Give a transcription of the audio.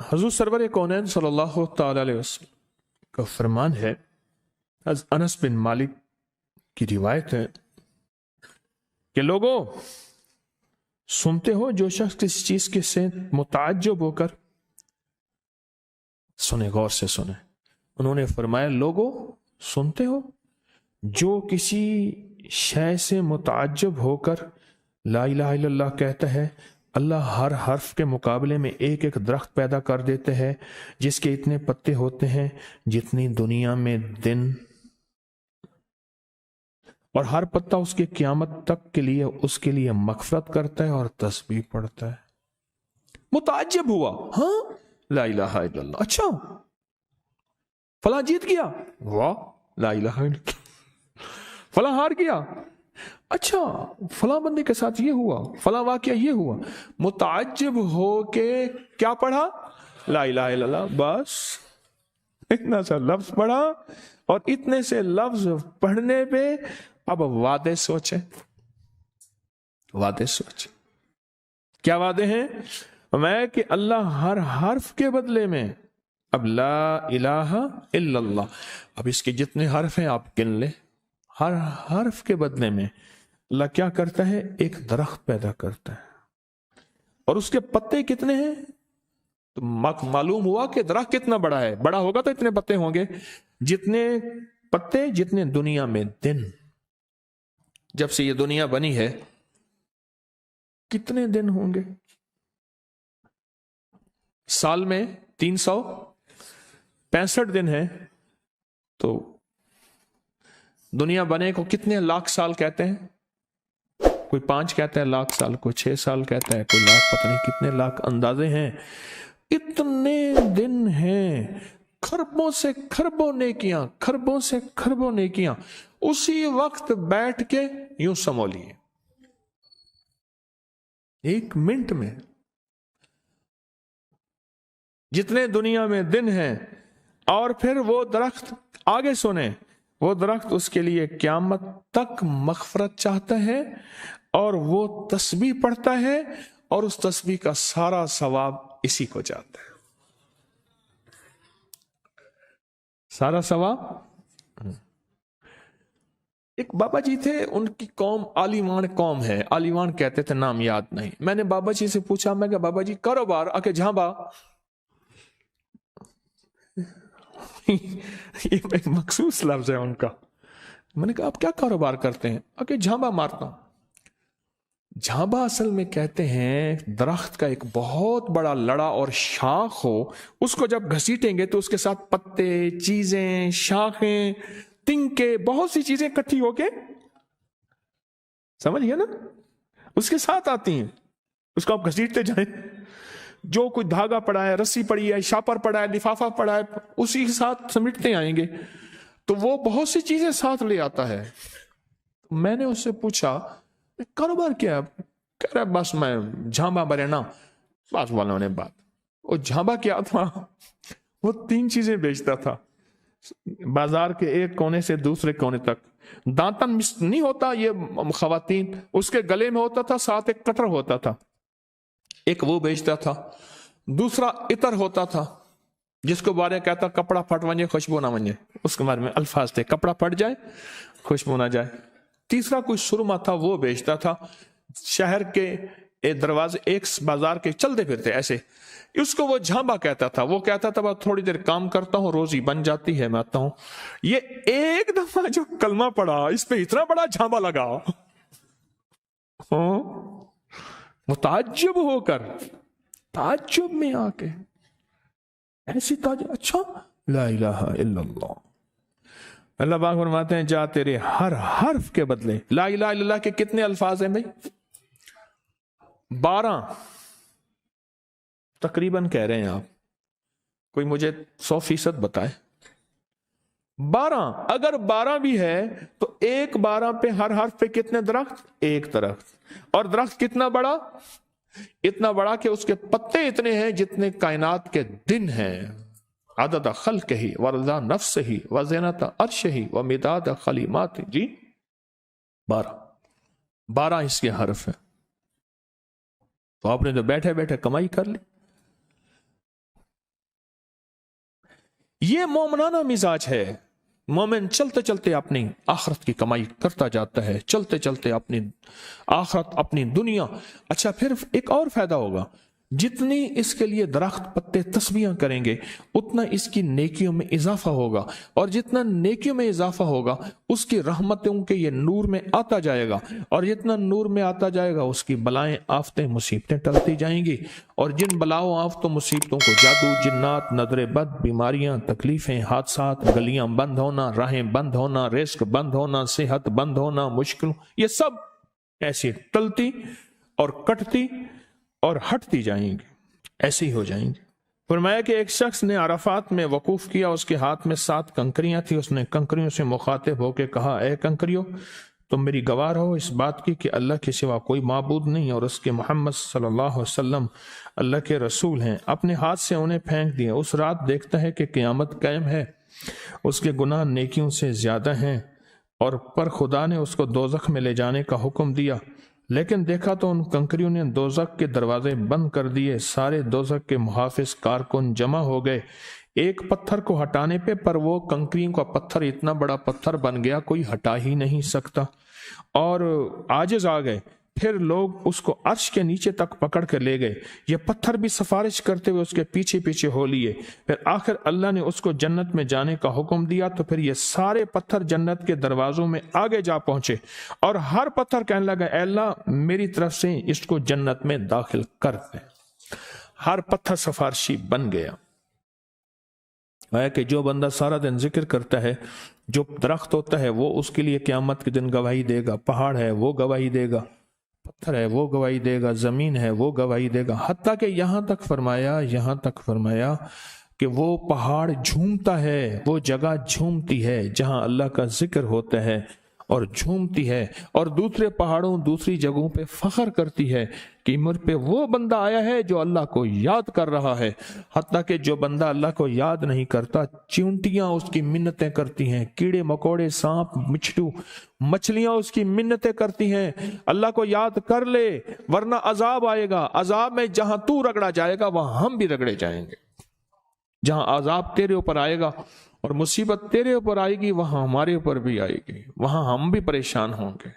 حضور سرور کونین صلی اللہ تعالی علیہ وسلم کا فرمان ہے، انس بن مالک کی روایت ہے کہ لوگوں سنتے ہو جو شخص کسی چیز کے سے متعجب ہو کر سنے، غور سے سنے. انہوں نے فرمایا لوگوں سنتے ہو جو کسی شے سے متعجب ہو کر لا الہ الا اللہ کہتا ہے، اللہ ہر حرف کے مقابلے میں ایک ایک درخت پیدا کر دیتے ہیں جس کے اتنے پتے ہوتے ہیں جتنی دنیا میں دن، اور ہر پتا اس کے قیامت تک کے لیے اس کے لیے مغفرت کرتا ہے اور تسبیح پڑھتا ہے. متعجب ہوا، ہاں لا الہ الا اللہ، اچھا فلاں جیت گیا، واہ لا الہ الا اللہ. فلاں ہار گیا، اچھا فلاں بندے کے ساتھ یہ ہوا، فلاں واقعہ یہ ہوا. متعجب ہو کے کیا پڑھا؟ لا الہ الا اللہ. بس اتنا سا لفظ پڑھا، اور اتنے سے لفظ پڑھنے پہ اب وعدے سوچیں. وعدے سوچیں، کیا وعدے ہیں؟ میں کہ اللہ ہر حرف کے بدلے میں، اب لا الہ الا اللہ، اب اس کے جتنے حرف ہیں آپ گن لیں، ہر حرف کے بدلے میں اللہ کیا کرتا ہے؟ ایک درخت پیدا کرتا ہے. اور اس کے پتے کتنے ہیں؟ تو معلوم ہوا کہ درخت کتنا بڑا ہے. بڑا ہوگا تو اتنے پتے ہوں گے، جتنے پتے جتنے دنیا میں دن. جب سے یہ دنیا بنی ہے کتنے دن ہوں گے؟ سال میں 365 دن ہیں. تو دنیا بنے کو کتنے لاکھ سال کہتے ہیں؟ کوئی 5 کہتا ہے لاکھ سال، کوئی 6 سال کہتا ہے، کوئی لاکھ، پتہ نہیں کتنے لاکھ اندازے ہیں. اتنے دن ہیں، خربوں سے خربوں نیکیاں، خربوں سے خربوں نیکیاں اسی وقت بیٹھ کے یوں سمو لیے 1 منٹ میں. جتنے دنیا میں دن ہیں، اور پھر وہ درخت، آگے سنیں، وہ درخت اس کے لیے قیامت تک مغفرت چاہتا ہے، اور وہ تسبیح پڑھتا ہے، اور اس تسبیح کا سارا ثواب اسی کو جاتا ہے. سارا ثواب. ایک بابا جی تھے، ان کی قوم عالیوان قوم ہے، عالیوان کہتے تھے، نام یاد نہیں. میں نے بابا جی سے پوچھا، میں کہ بابا جی کاروبار؟ آ کے جھانبا. یہ ایک مخصوص لفظ ہے ان کا. میں نے کہا آپ کیا کاروبار کرتے ہیں؟ آ کے جھانبا مارتا ہوں. جھانبا اصل میں کہتے ہیں درخت کا ایک بہت بڑا لڑا اور شاخ ہو، اس کو جب گھسیٹیں گے تو اس کے ساتھ پتے، چیزیں، شاخیں، تنکے، بہت سی چیزیں اکٹھی ہو کے، سمجھ گئے نا، اس کے ساتھ آتی ہیں. اس کو آپ گھسیٹتے جائیں، جو کوئی دھاگا پڑا ہے، رسی پڑی ہے، شاپر پڑا ہے، لفافہ پڑا ہے، اسی کے ساتھ سمیٹتے آئیں گے. تو وہ بہت سی چیزیں ساتھ لے آتا ہے. میں نے اس سے پوچھا کاروبار کیا ہے؟ کہہ رہا بس میں جھانبا برے نا. بس والوں نے بات، وہ جھانبا کیا تھا؟ وہ 3 چیزیں بیچتا تھا بازار کے ایک کونے سے دوسرے کونے تک. دانتن نہیں ہوتا یہ خواتین، اس کے گلے میں ہوتا تھا، ساتھ ایک کٹر ہوتا تھا، ایک وہ بیچتا تھا. دوسرا عطر ہوتا تھا، جس کو بارے کہتا کپڑا پھٹ ونجے خوشبو نہ ونجے، اس کے بارے میں الفاظ تھے، کپڑا پھٹ جائے خوشبو نہ جائے. تیسرا کوئی سرما تھا، وہ بیچتا تھا. شہر کے دروازے ایک بازار کے چلتے پھرتے ایسے، اس کو وہ جھانبا کہتا تھا. وہ کہتا تھا بس تھوڑی دیر کام کرتا ہوں، روزی بن جاتی ہے، میں آتا ہوں. یہ ایک دفعہ جو کلمہ پڑا، اس پہ اتنا بڑا جھانبا لگا، متعجب ہو کر، تعجب میں آ کے ایسی تعجب، اچھا لا الہ الا اللہ. اللہ پاک فرماتے ہیں جا تیرے ہر حرف کے بدلے. لا الہ الا اللہ کے کتنے الفاظ ہیں بھائی؟ 12 تقریباً کہہ رہے ہیں آپ. کوئی مجھے 100% بتائے. 12. اگر 12 بھی ہے تو ایک 12 پہ ہر حرف پہ کتنے درخت؟ ایک درخت. اور درخت کتنا بڑا؟ اتنا بڑا کہ اس کے پتے اتنے ہیں جتنے کائنات کے دن ہیں. عدد خلق ہی ورضا نفس ہی وزینت عرش ہی ومداد کلمات. جی 12 اس کے حرف ہیں. تو آپ نے تو بیٹھے بیٹھے کمائی کر لی. یہ مومنانہ مزاج ہے. مومن چلتے چلتے اپنی آخرت کی کمائی کرتا جاتا ہے، چلتے چلتے اپنی آخرت، اپنی دنیا. اچھا پھر ایک اور فائدہ ہوگا، جتنی اس کے لیے درخت پتے تسبیحاں کریں گے اتنا اس کی نیکیوں میں اضافہ ہوگا، اور جتنا نیکیوں میں اضافہ ہوگا اس کی رحمتوں کے یہ نور میں آتا جائے گا، اور جتنا نور میں آتا جائے گا اس کی بلائیں، آفتیں، مصیبتیں ٹلتی جائیں گی. اور جن بلاؤں، آفتوں، مصیبتوں کو جادو، جنات، نظر بد، بیماریاں، تکلیفیں، حادثات، گلیاں بند ہونا، راہیں بند ہونا، رزق بند ہونا، صحت بند ہونا، مشکل، یہ سب ایسی ٹلتی اور کٹتی اور ہٹتی جائیں گی، ایسے ہی ہو جائیں گی. فرمایا کہ ایک شخص نے عرفات میں وقوف کیا، اس کے ہاتھ میں 7 کنکریاں تھیں. اس نے کنکریوں سے مخاطب ہو کے کہا، اے کنکریوں، تم میری گواہ رہو اس بات کی کہ اللہ کے سوا کوئی معبود نہیں اور اس کے محمد صلی اللہ علیہ وسلم اللہ کے رسول ہیں. اپنے ہاتھ سے انہیں پھینک دیا. اس رات دیکھتا ہے کہ قیامت قائم ہے، اس کے گناہ نیکیوں سے زیادہ ہیں، اور پر خدا نے اس کو دوزخ میں لے جانے کا حکم دیا. لیکن دیکھا تو ان کنکریوں نے دوزخ کے دروازے بند کر دیے. سارے دوزخ کے محافظ کارکن جمع ہو گئے ایک پتھر کو ہٹانے پہ، پر وہ کنکریوں کا پتھر اتنا بڑا پتھر بن گیا کوئی ہٹا ہی نہیں سکتا، اور عاجز آ گئے. پھر لوگ اس کو عرش کے نیچے تک پکڑ کے لے گئے. یہ پتھر بھی سفارش کرتے ہوئے اس کے پیچھے پیچھے ہو لیے. پھر آخر اللہ نے اس کو جنت میں جانے کا حکم دیا، تو پھر یہ سارے پتھر جنت کے دروازوں میں آگے جا پہنچے، اور ہر پتھر کہنے لگا، اے اللہ میری طرف سے اس کو جنت میں داخل کر دے. ہر پتھر سفارشی بن گیا. ہے کہ جو بندہ سارا دن ذکر کرتا ہے، جو درخت ہوتا ہے وہ اس کے لیے قیامت کے دن گواہی دے گا، پہاڑ ہے وہ گواہی دے گا، پتھر ہے وہ گواہی دے گا، زمین ہے وہ گواہی دے گا. حتیٰ کہ یہاں تک فرمایا کہ وہ پہاڑ جھومتا ہے، وہ جگہ جھومتی ہے جہاں اللہ کا ذکر ہوتا ہے اور جھومتی ہے، اور دوسرے پہاڑوں، دوسری جگہوں پہ فخر کرتی ہے کہ مجھ پہ وہ بندہ آیا ہے جو اللہ کو یاد کر رہا ہے. حتیٰ کہ جو بندہ اللہ کو یاد نہیں کرتا، چیونٹیاں اس کی منتیں کرتی ہیں، کیڑے مکوڑے، سانپ، مچھلو، مچھلیاں اس کی منتیں کرتی ہیں، اللہ کو یاد کر لے ورنہ عذاب آئے گا. عذاب میں جہاں تو رگڑا جائے گا وہاں ہم بھی رگڑے جائیں گے. جہاں عذاب تیرے اوپر آئے گا اور مصیبت تیرے اوپر آئے گی وہاں ہمارے اوپر بھی آئے گی، وہاں ہم بھی پریشان ہوں گے.